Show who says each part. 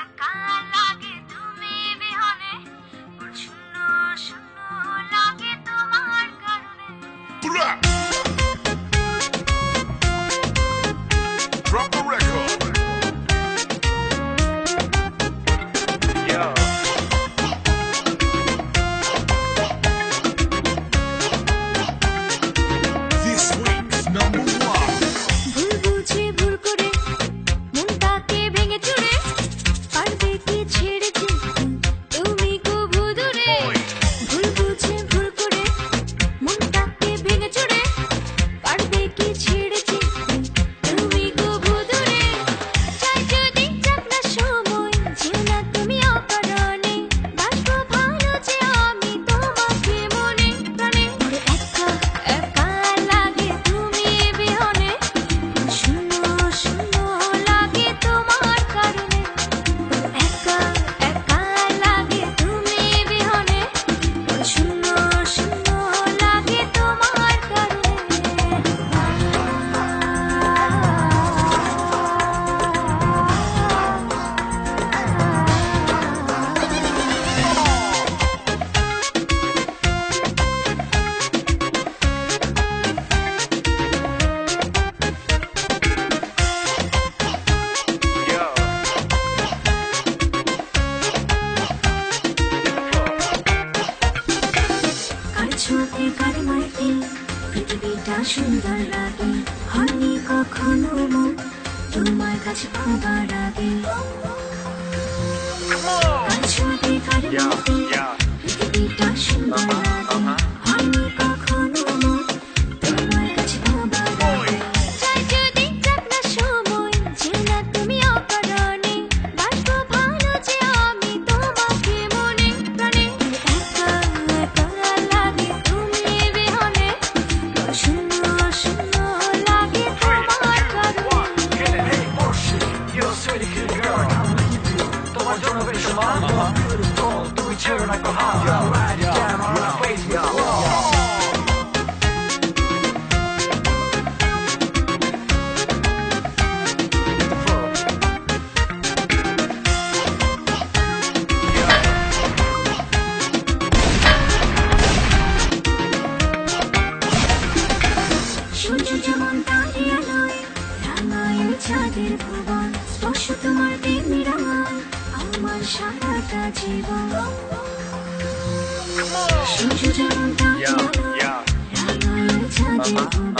Speaker 1: একা লাগে তুমি বিহনে, শূন্য শূন্য লাগে তোমার কারণে।
Speaker 2: Drop the record. Yeah. This week's number one.
Speaker 1: ভুল বুঝে ভুল করে মনটাকে ভেঙে চুরে, পারবে কি ছেড়ে যেতে তুমি কবু দূরে। ভুল বুঝে ভুল করে মনটাকে ভেঙে চুরে, পারবে কি ছেড়ে যেতে তুমি কবু দূরে। চাই যদি যাক না সময়, যেও না তুমি অকারণে, বাসবো ভালো যে আমি তোমাকে মনে প্রাণে। একা একা লাগে তুমি বিহনে, শূন্য শূন্য লাগে তোমার কারণে। একা একা লাগে তুমি বিহনে, শূন্য শূন্য লাগে তোমার কারণে। কার ছোঁয়াতে কার মাইতে পৃথিবীটা সুন্দর লাগে, হয়নি কখনো মন তোমার কাছে পাবার আগে। কার ছোঁয়াতে কার মাইতে পৃথিবীটা সুন্দর লাগে, হয়নি কখনো মন তোমার কাছে পাবার আগে। চাই যদি যাক না সময়, যেও না তুমি অকারণে, বাসবো ভালো যে আমি তোমাকে মনে প্রাণে। একা একা লাগে তুমি বিহনে, শূন্য শূন্য লাগে তোমার কারণে।
Speaker 3: Hey, bullshit, you're a sweetie good girl. তোমার জন্য বেশ আমার beautiful, তুমি ছেড়ো না কো হাত, right down on my face with love.
Speaker 1: সূর্য যেমন তারে আলোয় রাঙায় চাঁদের ভুবন, স্পর্শ তোমার তেমনি রাঙায় আমার সারাটা জীবন। সূর্য যেমন তারে আলোয় রাঙায় চাঁদের ভুবন,